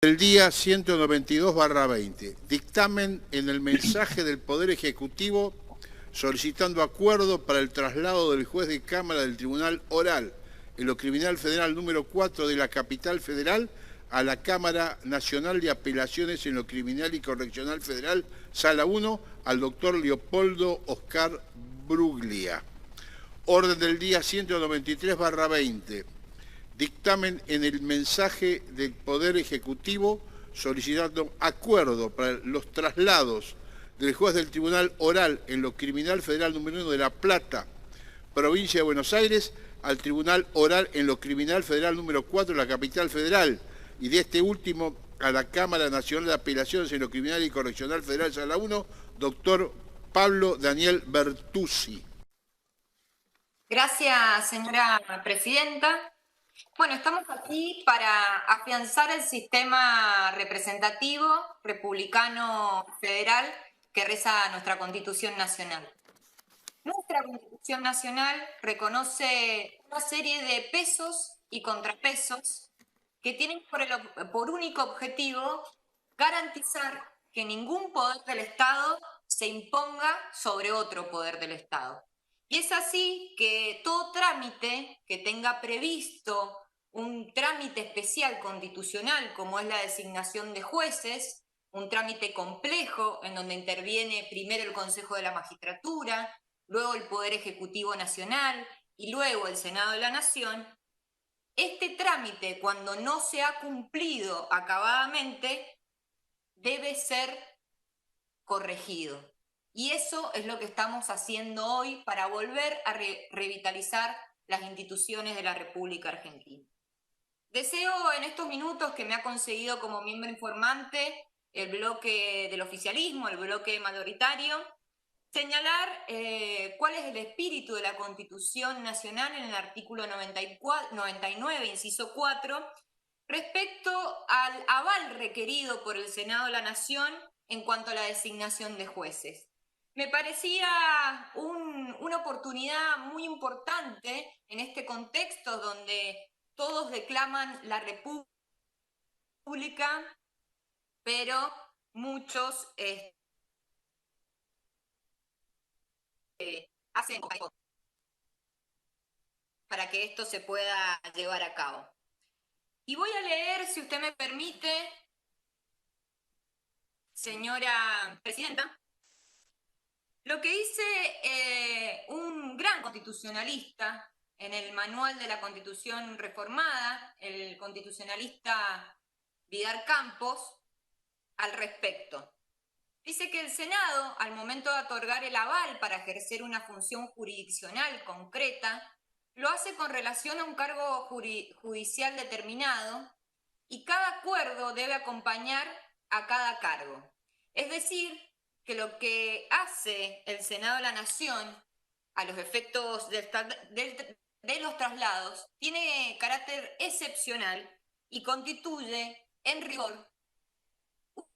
El día 192/20, dictamen en el mensaje del Poder Ejecutivo solicitando acuerdo para el traslado del juez de Cámara del Tribunal Oral en lo Criminal Federal número 4 de la Capital Federal a la Cámara Nacional de Apelaciones en lo Criminal y Correccional Federal, Sala 1, al doctor Leopoldo Oscar Bruglia. Orden del día 193/20. Dictamen en el mensaje del Poder Ejecutivo solicitando acuerdo para los traslados del juez del Tribunal Oral en lo Criminal Federal número 1 de La Plata, provincia de Buenos Aires, al Tribunal Oral en lo Criminal Federal número 4 de la Capital Federal, y de este último a la Cámara Nacional de Apelaciones en lo Criminal y Correccional Federal, Sala 1, doctor Pablo Daniel Bertuzzi. Gracias, señora presidenta. Bueno, estamos aquí para afianzar el sistema representativo republicano federal que reza nuestra Constitución Nacional. Nuestra Constitución Nacional reconoce una serie de pesos y contrapesos que tienen por único objetivo garantizar que ningún poder del Estado se imponga sobre otro poder del Estado. Y es así que todo trámite que tenga previsto un trámite especial constitucional, como es la designación de jueces, un trámite complejo en donde interviene primero el Consejo de la Magistratura, luego el Poder Ejecutivo Nacional y luego el Senado de la Nación, este trámite, cuando no se ha cumplido acabadamente, debe ser corregido. Y eso es lo que estamos haciendo hoy para volver a revitalizar las instituciones de la República Argentina. Deseo en estos minutos que me ha conseguido como miembro informante el bloque del oficialismo, el bloque mayoritario, señalar cuál es el espíritu de la Constitución Nacional en el artículo 99, inciso 4, respecto al aval requerido por el Senado de la Nación en cuanto a la designación de jueces. Me parecía una oportunidad muy importante en este contexto donde todos declaman la República, pero muchos hacen para que esto se pueda llevar a cabo. Y voy a leer, si usted me permite, señora presidenta, lo que dice un gran constitucionalista en el manual de la Constitución reformada, el constitucionalista Vidal Campos, al respecto. Dice que el Senado, al momento de otorgar el aval para ejercer una función jurisdiccional concreta, lo hace con relación a un cargo judicial determinado y cada acuerdo debe acompañar a cada cargo. Es decir, que lo que hace el Senado de la Nación a los efectos de los traslados tiene carácter excepcional y constituye en rigor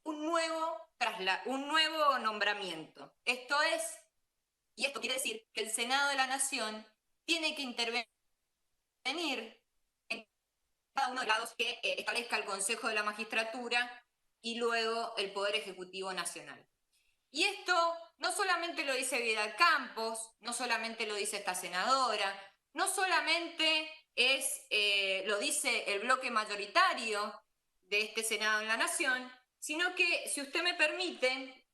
un nuevo nombramiento. Esto quiere decir que el Senado de la Nación tiene que intervenir en cada uno de los lados que establezca el Consejo de la Magistratura y luego el Poder Ejecutivo Nacional. Y esto no solamente lo dice Vidal Campos, no solamente lo dice esta senadora, no solamente lo dice el bloque mayoritario de este Senado en la Nación, sino que, si usted me permite,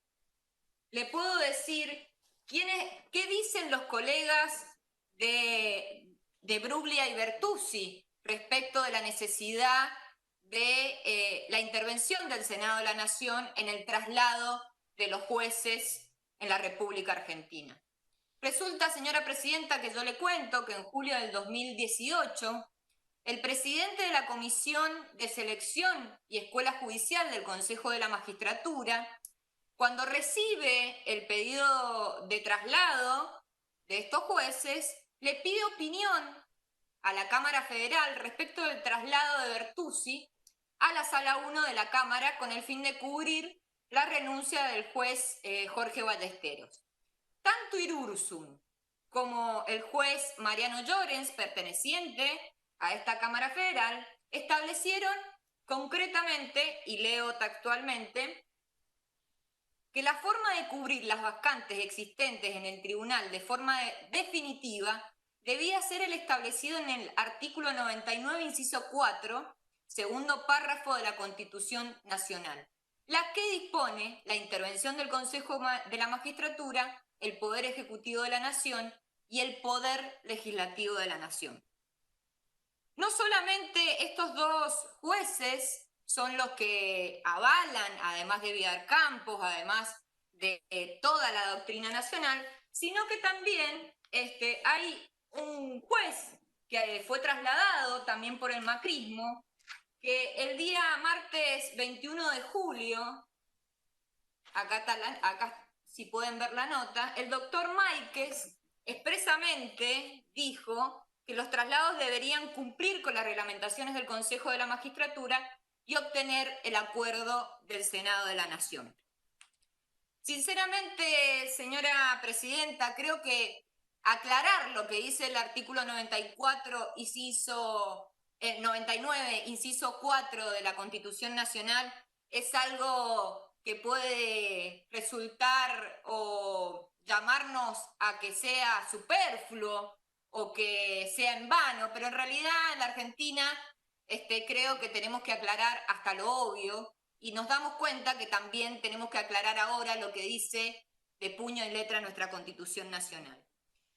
le puedo decir qué dicen los colegas de Bruglia y Bertuzzi respecto de la necesidad de la intervención del Senado de la Nación en el traslado de los jueces en la República Argentina. Resulta, señora presidenta, que yo le cuento que en julio del 2018, el presidente de la Comisión de Selección y Escuela Judicial del Consejo de la Magistratura, cuando recibe el pedido de traslado de estos jueces, le pide opinión a la Cámara Federal respecto del traslado de Bertuzzi a la Sala 1 de la Cámara con el fin de cubrir la renuncia del juez Jorge Ballesteros. Tanto Irurzun como el juez Mariano Llorens, perteneciente a esta Cámara Federal, establecieron Concretamente, y leo textualmente, que la forma de cubrir las vacantes existentes en el tribunal de forma definitiva debía ser el establecido en el artículo 99, inciso 4, segundo párrafo de la Constitución Nacional, la que dispone la intervención del Consejo de la Magistratura, el Poder Ejecutivo de la Nación y el Poder Legislativo de la Nación. No solamente estos dos jueces son los que avalan, además de Vidal Campos, además de toda la doctrina nacional, sino que también hay un juez que fue trasladado también por el macrismo, que el día martes 21 de julio, acá si pueden ver la nota, el doctor Máiquez expresamente dijo que los traslados deberían cumplir con las reglamentaciones del Consejo de la Magistratura y obtener el acuerdo del Senado de la Nación. Sinceramente, señora presidenta, creo que aclarar lo que dice el artículo 99, inciso 4 de la Constitución Nacional es algo que puede resultar o llamarnos a que sea superfluo o que sea en vano, pero en realidad en la Argentina creo que tenemos que aclarar hasta lo obvio y nos damos cuenta que también tenemos que aclarar ahora lo que dice de puño y letra nuestra Constitución Nacional.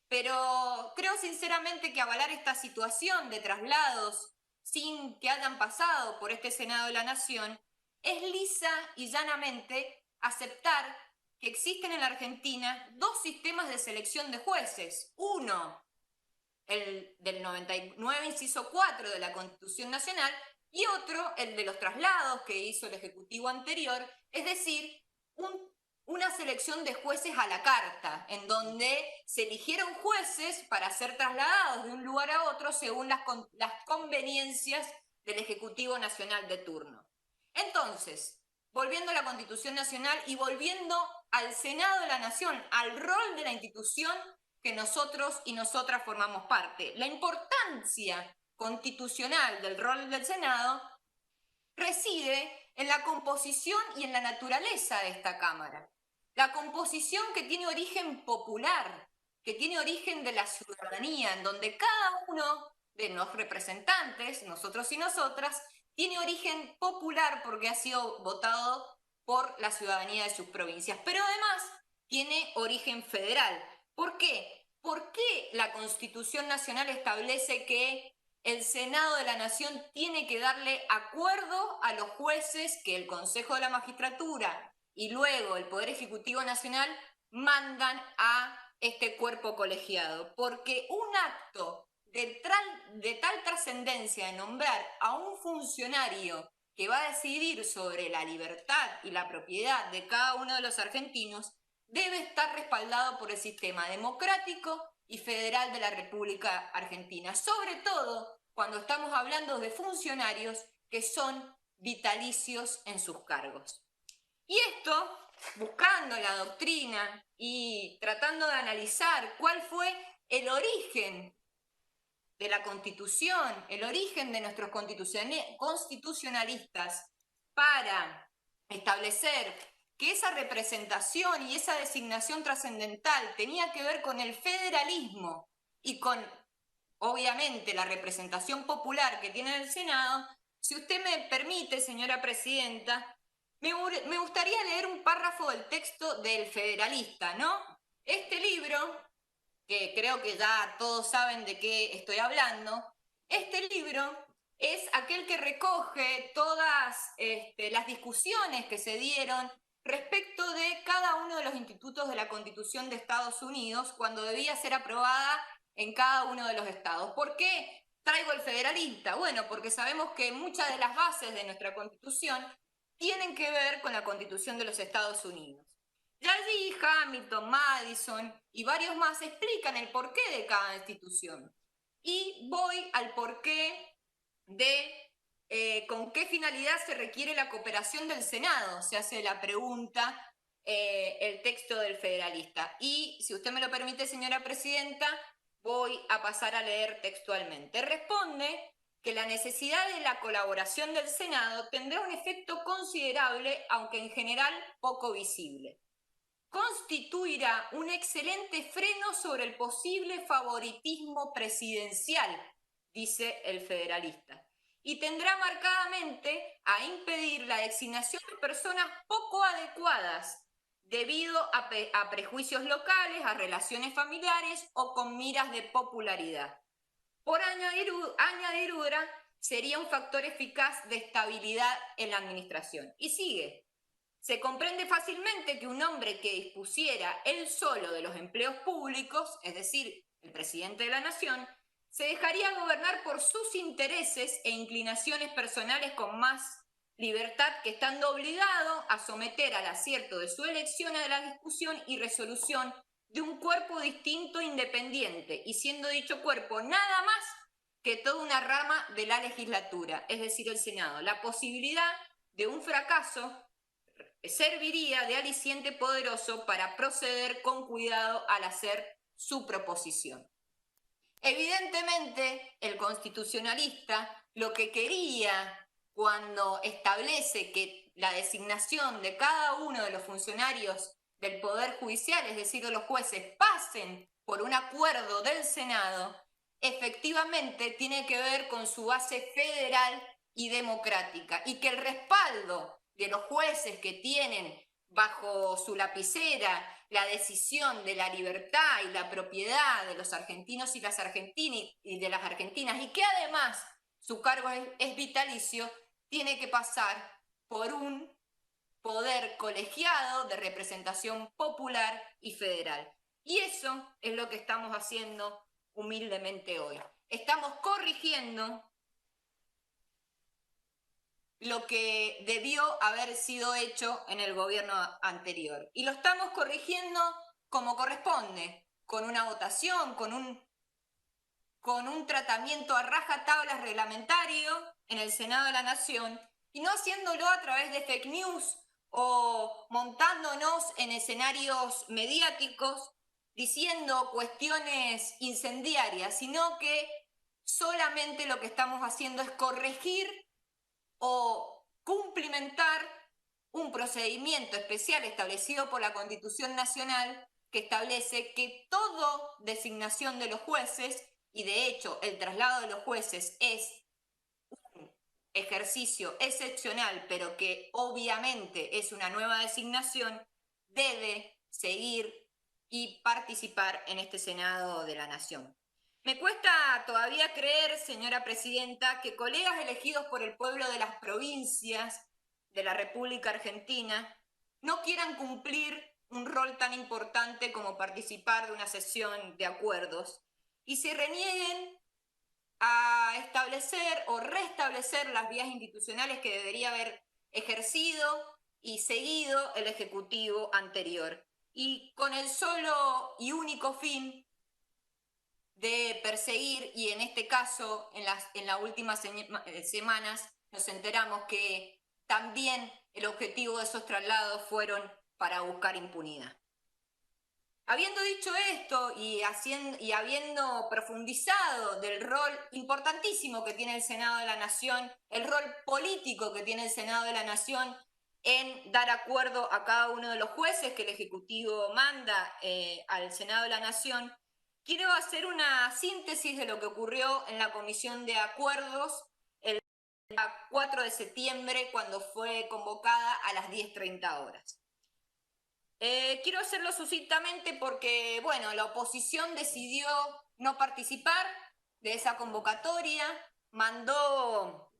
Pero creo sinceramente que avalar esta situación de traslados sin que hayan pasado por este Senado de la Nación es lisa y llanamente aceptar que existen en la Argentina dos sistemas de selección de jueces. Uno, el del 99, inciso 4 de la Constitución Nacional, y otro, el de los traslados que hizo el Ejecutivo anterior, es decir, una selección de jueces a la carta, en donde se eligieron jueces para ser trasladados de un lugar a otro según las conveniencias del Ejecutivo Nacional de turno. Entonces, volviendo a la Constitución Nacional y volviendo al Senado de la Nación, al rol de la institución que nosotros y nosotras formamos parte. La importancia constitucional del rol del Senado reside en la composición y en la naturaleza de esta Cámara. La composición que tiene origen popular, que tiene origen de la ciudadanía, en donde cada uno de los representantes, nosotros y nosotras, tiene origen popular porque ha sido votado por la ciudadanía de sus provincias, pero además tiene origen federal. ¿Por qué? ¿Por qué la Constitución Nacional establece que el Senado de la Nación tiene que darle acuerdo a los jueces que el Consejo de la Magistratura y luego el Poder Ejecutivo Nacional mandan a este cuerpo colegiado? Porque un acto de tal trascendencia de nombrar a un funcionario que va a decidir sobre la libertad y la propiedad de cada uno de los argentinos debe estar respaldado por el sistema democrático y federal de la República Argentina, sobre todo cuando estamos hablando de funcionarios que son vitalicios en sus cargos. Y esto, buscando la doctrina y tratando de analizar cuál fue el origen de la Constitución, el origen de nuestros constitucionalistas para establecer que esa representación y esa designación trascendental tenía que ver con el federalismo y con, obviamente, la representación popular que tiene el Senado, si usted me permite, señora presidenta, me gustaría leer un párrafo del texto del Federalista, ¿no? Este libro, que creo que ya todos saben de qué estoy hablando, este libro es aquel que recoge todas las discusiones que se dieron respecto de cada uno de los institutos de la Constitución de Estados Unidos cuando debía ser aprobada en cada uno de los estados. ¿Por qué traigo el Federalista? Bueno, porque sabemos que muchas de las bases de nuestra Constitución tienen que ver con la Constitución de los Estados Unidos. Y allí Hamilton, Madison y varios más explican el porqué de cada institución. Y voy al porqué de con qué finalidad se requiere la cooperación del Senado, se hace la pregunta el texto del Federalista. Y si usted me lo permite, señora presidenta, voy a pasar a leer textualmente. Responde que la necesidad de la colaboración del Senado tendrá un efecto considerable, aunque en general poco visible. Constituirá un excelente freno sobre el posible favoritismo presidencial, dice el federalista, y tendrá marcadamente a impedir la designación de personas poco adecuadas debido a prejuicios locales, a relaciones familiares o con miras de popularidad. Por añadidura, sería un factor eficaz de estabilidad en la administración. Y sigue. Se comprende fácilmente que un hombre que dispusiera él solo de los empleos públicos, es decir, el presidente de la nación, se dejaría gobernar por sus intereses e inclinaciones personales con más libertad que estando obligado a someter al acierto de su elección a la discusión y resolución de un cuerpo distinto e independiente, y siendo dicho cuerpo nada más que toda una rama de la legislatura, es decir, el Senado. La posibilidad de un fracaso serviría de aliciente poderoso para proceder con cuidado al hacer su proposición. Evidentemente, el constitucionalista lo que quería cuando establece que la designación de cada uno de los funcionarios del Poder Judicial, es decir, de los jueces, pasen por un acuerdo del Senado, efectivamente tiene que ver con su base federal y democrática, y que el respaldo de los jueces que tienen bajo su lapicera la decisión de la libertad y la propiedad de los argentinos y las argentinas, y que además su cargo es vitalicio, tiene que pasar por un poder colegiado de representación popular y federal. Y eso es lo que estamos haciendo humildemente hoy. Estamos corrigiendo lo que debió haber sido hecho en el gobierno anterior. Y lo estamos corrigiendo como corresponde, con una votación, con un tratamiento a rajatabla reglamentario en el Senado de la Nación, y no haciéndolo a través de fake news o montándonos en escenarios mediáticos diciendo cuestiones incendiarias, sino que solamente lo que estamos haciendo es corregir o cumplimentar un procedimiento especial establecido por la Constitución Nacional, que establece que toda designación de los jueces, y de hecho el traslado de los jueces es un ejercicio excepcional, pero que obviamente es una nueva designación, debe seguir y participar en este Senado de la Nación. Me cuesta todavía creer, señora presidenta, que colegas elegidos por el pueblo de las provincias de la República Argentina no quieran cumplir un rol tan importante como participar de una sesión de acuerdos y se renieguen a establecer o restablecer las vías institucionales que debería haber ejercido y seguido el Ejecutivo anterior, y con el solo y único fin de perseguir, y en este caso, en las últimas semanas, nos enteramos que también el objetivo de esos traslados fueron para buscar impunidad. Habiendo dicho esto y habiendo profundizado del rol importantísimo que tiene el Senado de la Nación, el rol político que tiene el Senado de la Nación en dar acuerdo a cada uno de los jueces que el Ejecutivo manda al Senado de la Nación, quiero hacer una síntesis de lo que ocurrió en la Comisión de Acuerdos el 4 de septiembre, cuando fue convocada a las 10:30 horas. Quiero hacerlo sucintamente porque, bueno, la oposición decidió no participar de esa convocatoria, mandó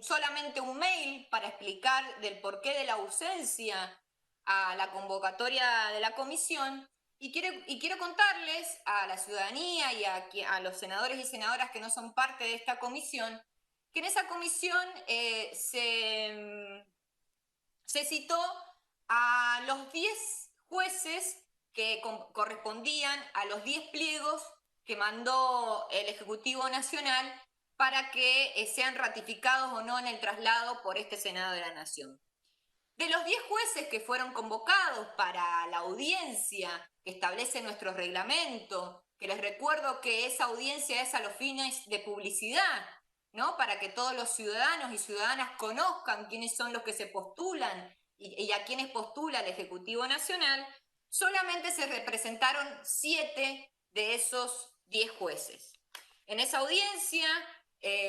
solamente un mail para explicar del porqué de la ausencia a la convocatoria de la comisión, y quiero contarles a la ciudadanía y a los senadores y senadoras que no son parte de esta comisión, que en esa comisión se citó a los 10 jueces que correspondían a los 10 pliegos que mandó el Ejecutivo Nacional para que sean ratificados o no en el traslado por este Senado de la Nación. De los 10 jueces que fueron convocados para la audiencia que establece nuestro reglamento, que les recuerdo que esa audiencia es a los fines de publicidad, ¿no? Para que todos los ciudadanos y ciudadanas conozcan quiénes son los que se postulan y a quienes postula el Ejecutivo Nacional, solamente se representaron 7 de esos 10 jueces. En esa audiencia,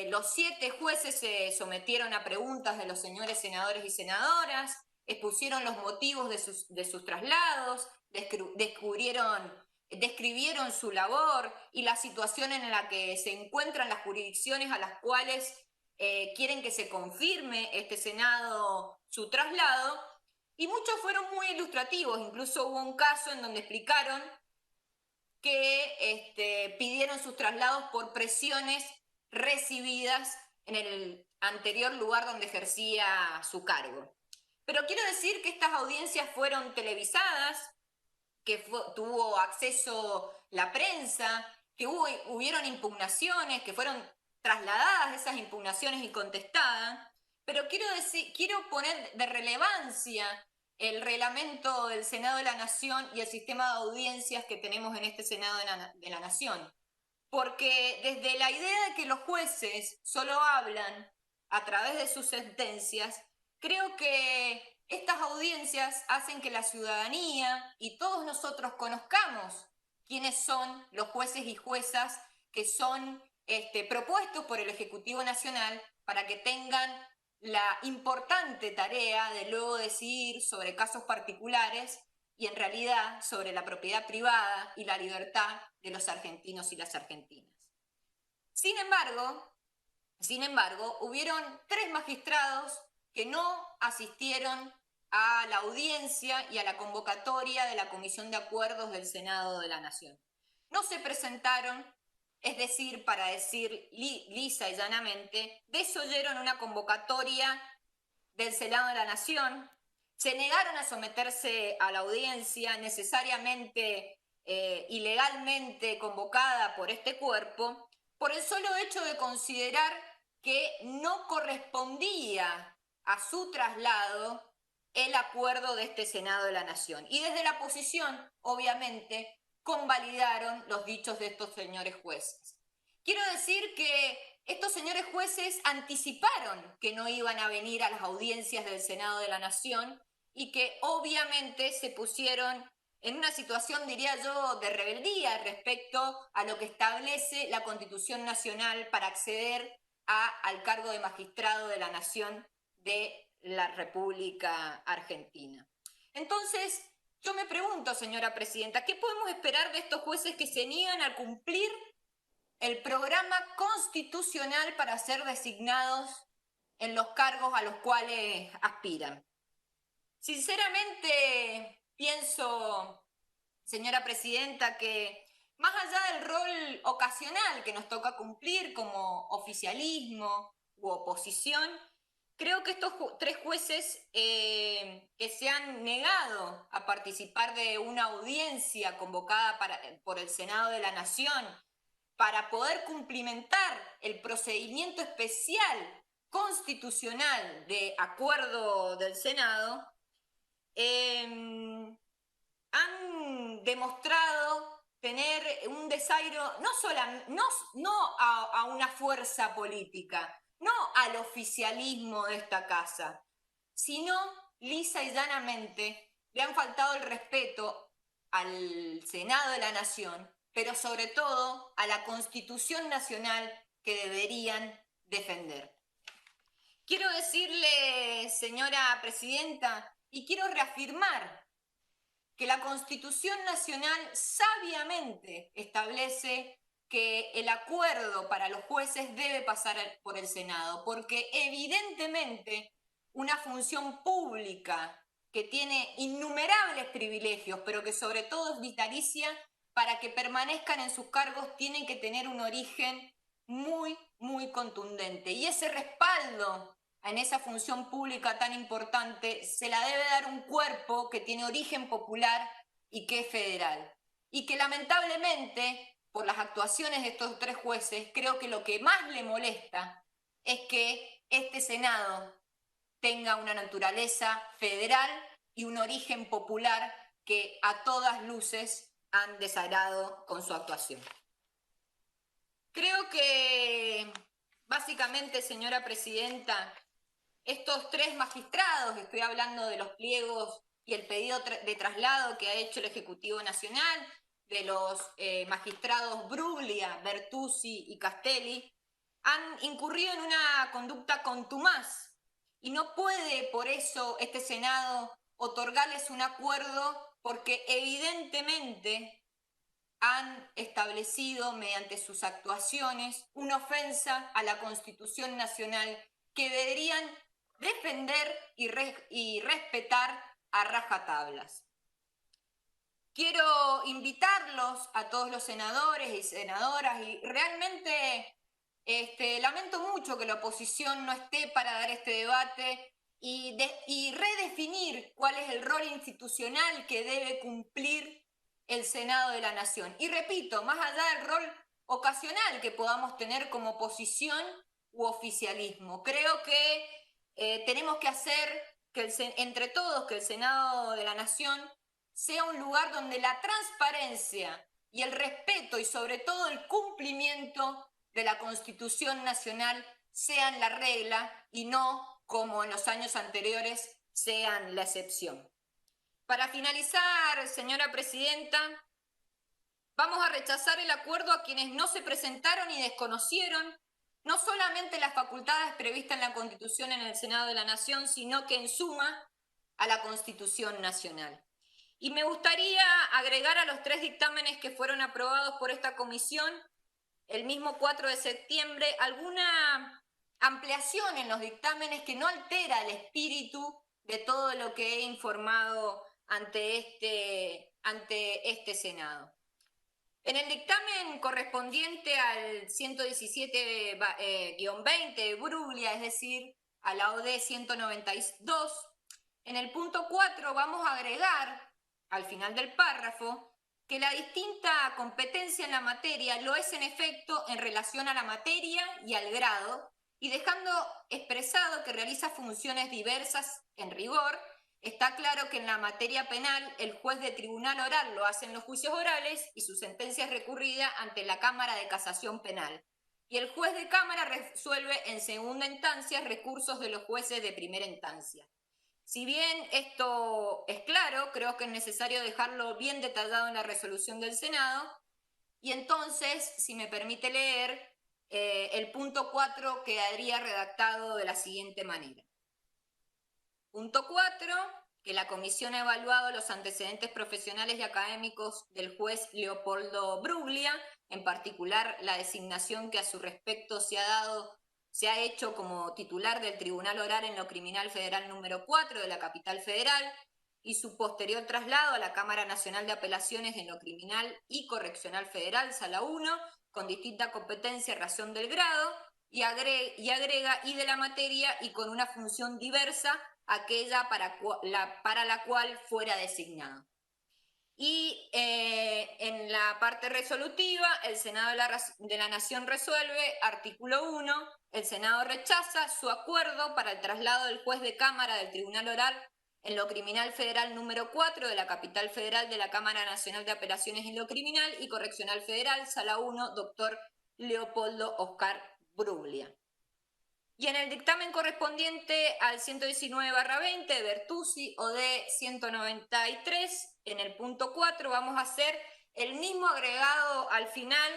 los 7 jueces se sometieron a preguntas de los señores senadores y senadoras, expusieron los motivos de sus traslados, describieron su labor y la situación en la que se encuentran las jurisdicciones a las cuales quieren que se confirme este Senado su traslado, y muchos fueron muy ilustrativos. Incluso hubo un caso en donde explicaron que pidieron sus traslados por presiones recibidas en el anterior lugar donde ejercía su cargo. Pero quiero decir que estas audiencias fueron televisadas, que tuvo acceso la prensa, que hubieron impugnaciones, que fueron trasladadas esas impugnaciones y contestadas, pero quiero poner de relevancia el reglamento del Senado de la Nación y el sistema de audiencias que tenemos en este Senado de la Nación. Porque desde la idea de que los jueces solo hablan a través de sus sentencias, creo que estas audiencias hacen que la ciudadanía y todos nosotros conozcamos quiénes son los jueces y juezas que son propuestos por el Ejecutivo Nacional para que tengan la importante tarea de luego decidir sobre casos particulares y en realidad sobre la propiedad privada y la libertad de los argentinos y las argentinas. Sin embargo, hubieron 3 magistrados que no asistieron a la audiencia y a la convocatoria de la Comisión de Acuerdos del Senado de la Nación. No se presentaron, es decir, para decir lisa y llanamente, desoyeron una convocatoria del Senado de la Nación, se negaron a someterse a la audiencia necesariamente y legalmente convocada por este cuerpo, por el solo hecho de considerar que no correspondía a su traslado el acuerdo de este Senado de la Nación. Y desde la oposición, obviamente, convalidaron los dichos de estos señores jueces. Quiero decir que estos señores jueces anticiparon que no iban a venir a las audiencias del Senado de la Nación y que obviamente se pusieron en una situación, diría yo, de rebeldía respecto a lo que establece la Constitución Nacional para acceder al cargo de magistrado de la Nación de la República Argentina. Entonces, yo me pregunto, señora presidenta, ¿qué podemos esperar de estos jueces que se niegan a cumplir el programa constitucional para ser designados en los cargos a los cuales aspiran? Sinceramente, pienso, señora presidenta, que más allá del rol ocasional que nos toca cumplir como oficialismo u oposición, creo que estos 3 jueces que se han negado a participar de una audiencia convocada por el Senado de la Nación para poder cumplimentar el procedimiento especial constitucional de acuerdo del Senado, han demostrado tener un desairo no a una fuerza política, no al oficialismo de esta casa, sino lisa y llanamente le han faltado el respeto al Senado de la Nación, pero sobre todo a la Constitución Nacional que deberían defender. Quiero decirle, señora presidenta, y quiero reafirmar que la Constitución Nacional sabiamente establece que el acuerdo para los jueces debe pasar por el Senado, porque evidentemente una función pública que tiene innumerables privilegios, pero que sobre todo es vitalicia, para que permanezcan en sus cargos tienen que tener un origen muy, muy contundente. Y ese respaldo en esa función pública tan importante se la debe dar un cuerpo que tiene origen popular y que es federal. Y que lamentablemente, por las actuaciones de estos 3 jueces, creo que lo que más le molesta es que este Senado tenga una naturaleza federal y un origen popular que a todas luces han desagrado con su actuación. Creo que básicamente, señora presidenta, estos 3 magistrados, estoy hablando de los pliegos y el pedido de traslado que ha hecho el Ejecutivo Nacional, de los magistrados Bruglia, Bertuzzi y Castelli, han incurrido en una conducta contumaz y no puede por eso este Senado otorgarles un acuerdo porque evidentemente han establecido mediante sus actuaciones una ofensa a la Constitución Nacional que deberían defender y respetar a rajatablas. Quiero invitarlos a todos los senadores y senadoras y realmente lamento mucho que la oposición no esté para dar este debate y redefinir cuál es el rol institucional que debe cumplir el Senado de la Nación. Y repito, más allá del rol ocasional que podamos tener como oposición u oficialismo, creo que tenemos que hacer entre todos que el Senado de la Nación sea un lugar donde la transparencia y el respeto y sobre todo el cumplimiento de la Constitución Nacional sean la regla y no, como en los años anteriores, sean la excepción. Para finalizar, señora presidenta, vamos a rechazar el acuerdo a quienes no se presentaron y desconocieron no solamente las facultades previstas en la Constitución en el Senado de la Nación, sino que en suma a la Constitución Nacional. Y me gustaría agregar a los 3 dictámenes que fueron aprobados por esta comisión el mismo 4 de septiembre alguna ampliación en los dictámenes que no altera el espíritu de todo lo que he informado ante este Senado. En el dictamen correspondiente al 117-20 de Bruglia, es decir, a la OD 192, en el punto 4 vamos a agregar, al final del párrafo, que la distinta competencia en la materia lo es en efecto en relación a la materia y al grado, y dejando expresado que realiza funciones diversas en rigor. Está claro que en la materia penal el juez de tribunal oral lo hace en los juicios orales y su sentencia es recurrida ante la Cámara de Casación Penal. Y el juez de Cámara resuelve en segunda instancia recursos de los jueces de primera instancia. Si bien esto es claro, creo que es necesario dejarlo bien detallado en la resolución del Senado. Y entonces, si me permite leer, el punto 4 quedaría redactado de la siguiente manera. Punto 4, que la comisión ha evaluado los antecedentes profesionales y académicos del juez Leopoldo Bruglia, en particular la designación que a su respecto se ha hecho como titular del Tribunal Oral en lo Criminal Federal número 4 de la Capital Federal y su posterior traslado a la Cámara Nacional de Apelaciones en lo Criminal y Correccional Federal, Sala 1, con distinta competencia y razón del grado, y agrega y de la materia y con una función diversa aquella para la cual fuera designado. Y en la parte resolutiva, el Senado de la Nación resuelve, artículo 1, el Senado rechaza su acuerdo para el traslado del juez de Cámara del Tribunal Oral en lo Criminal Federal número 4 de la Capital Federal de la Cámara Nacional de Apelaciones en lo Criminal y Correccional Federal, Sala 1, doctor Leopoldo Oscar Bruglia. Y en el dictamen correspondiente al 119/20 de Bertuzzi OD 193, en el punto 4 vamos a hacer el mismo agregado al final,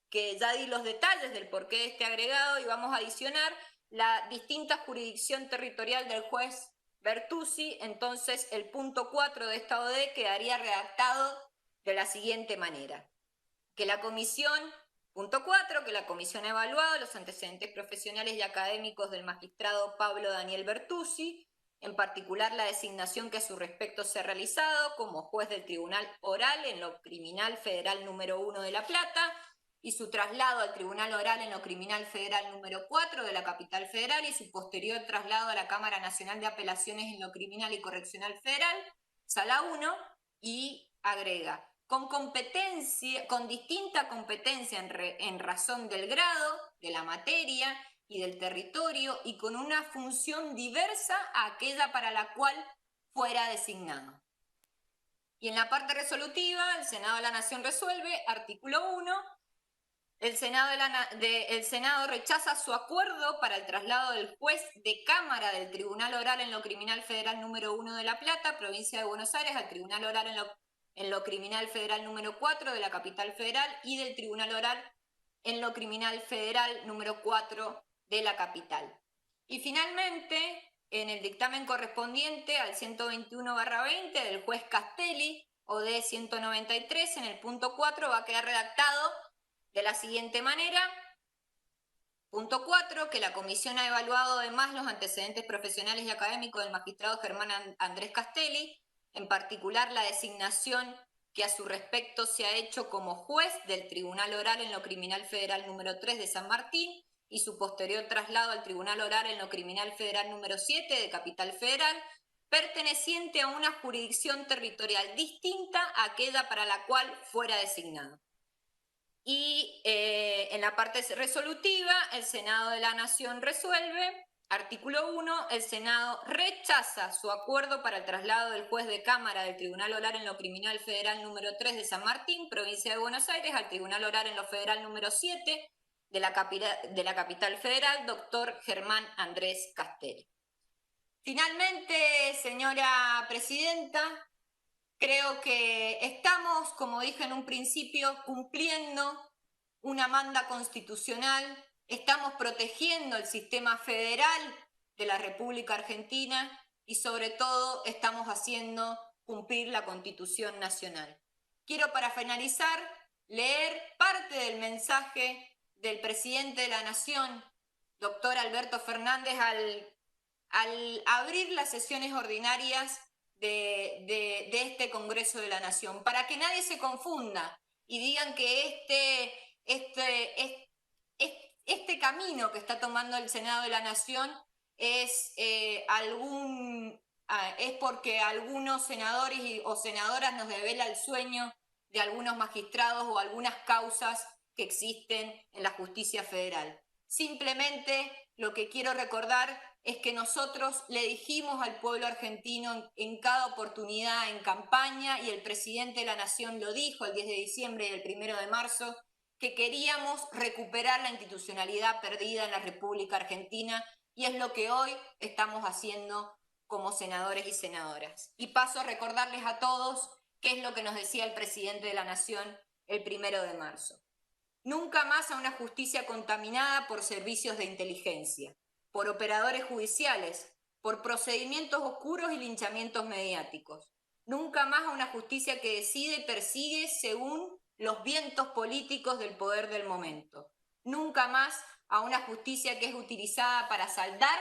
que ya di los detalles del porqué de este agregado, y vamos a adicionar la distinta jurisdicción territorial del juez Bertuzzi. Entonces el punto 4 de esta OD quedaría redactado de la siguiente manera: que la comisión... Punto 4, que la comisión ha evaluado los antecedentes profesionales y académicos del magistrado Pablo Daniel Bertuzzi, en particular la designación que a su respecto se ha realizado como juez del Tribunal Oral en lo Criminal Federal número 1 de La Plata y su traslado al Tribunal Oral en lo Criminal Federal número 4 de la Capital Federal y su posterior traslado a la Cámara Nacional de Apelaciones en lo Criminal y Correccional Federal, Sala 1, y agrega: con distinta competencia en razón del grado, de la materia y del territorio, y con una función diversa a aquella para la cual fuera designado. Y en la parte resolutiva, el Senado de la Nación resuelve, artículo 1, el Senado rechaza su acuerdo para el traslado del juez de cámara del Tribunal Oral en lo Criminal Federal número 1 de La Plata, provincia de Buenos Aires, al Tribunal Oral en lo Criminal Federal número 4 de la Capital Federal y del Tribunal Oral en lo Criminal Federal número 4 de la Capital. Y finalmente, en el dictamen correspondiente al 121/20 del juez Castelli, OD 193, en el punto 4 va a quedar redactado de la siguiente manera. Punto 4, que la comisión ha evaluado además los antecedentes profesionales y académicos del magistrado Germán Andrés Castelli, en particular la designación que a su respecto se ha hecho como juez del Tribunal Oral en lo Criminal Federal número 3 de San Martín y su posterior traslado al Tribunal Oral en lo Criminal Federal número 7 de Capital Federal, perteneciente a una jurisdicción territorial distinta a aquella para la cual fuera designado. Y en la parte resolutiva, el Senado de la Nación resuelve, artículo 1, el Senado rechaza su acuerdo para el traslado del juez de cámara del Tribunal Oral en lo Criminal Federal número 3 de San Martín, provincia de Buenos Aires, al Tribunal Oral en lo Federal número 7 de la Capital Federal, doctor Germán Andrés Castelli. Finalmente, señora presidenta, creo que estamos, como dije en un principio, cumpliendo una manda constitucional, estamos protegiendo el sistema federal de la República Argentina y sobre todo estamos haciendo cumplir la Constitución Nacional. Quiero para finalizar leer parte del mensaje del presidente de la Nación, doctor Alberto Fernández, al abrir las sesiones ordinarias de este Congreso de la Nación, para que nadie se confunda y digan que este camino que está tomando el Senado de la Nación es porque algunos senadores o senadoras nos devela el sueño de algunos magistrados o algunas causas que existen en la justicia federal. Simplemente lo que quiero recordar es que nosotros le dijimos al pueblo argentino en cada oportunidad en campaña, y el presidente de la Nación lo dijo el 10 de diciembre y el 1 de marzo, que queríamos recuperar la institucionalidad perdida en la República Argentina, y es lo que hoy estamos haciendo como senadores y senadoras. Y paso a recordarles a todos qué es lo que nos decía el presidente de la Nación el 1 de marzo. Nunca más a una justicia contaminada por servicios de inteligencia, por operadores judiciales, por procedimientos oscuros y linchamientos mediáticos. Nunca más a una justicia que decide y persigue según los vientos políticos del poder del momento. Nunca más a una justicia que es utilizada para saldar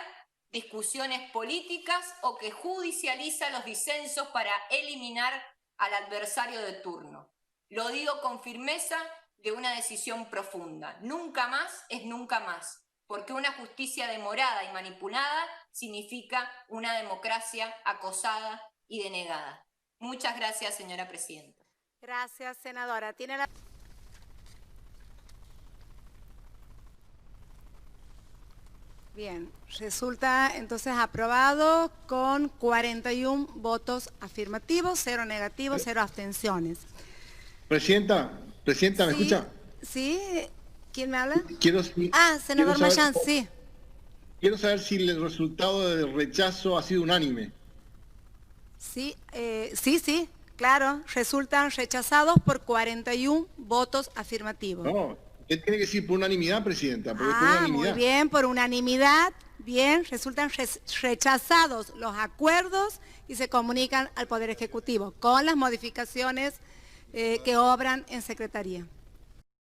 discusiones políticas o que judicializa los disensos para eliminar al adversario de turno. Lo digo con firmeza, de una decisión profunda. Nunca más es nunca más, porque una justicia demorada y manipulada significa una democracia acosada y denegada. Muchas gracias, señora presidenta. Gracias, senadora. Tiene la... Bien, resulta entonces aprobado con 41 votos afirmativos, 0 negativos, 0 abstenciones. Presidenta, ¿me escucha? Sí, ¿quién me habla? saber, Senador Mayán, sí. Quiero saber si el resultado del rechazo ha sido unánime. Sí, sí, claro, resultan rechazados por 41 votos afirmativos. No, ¿qué tiene que decir por unanimidad, presidenta? Porque por unanimidad. Muy bien, por unanimidad, bien, resultan rechazados los acuerdos y se comunican al Poder Ejecutivo con las modificaciones que obran en Secretaría.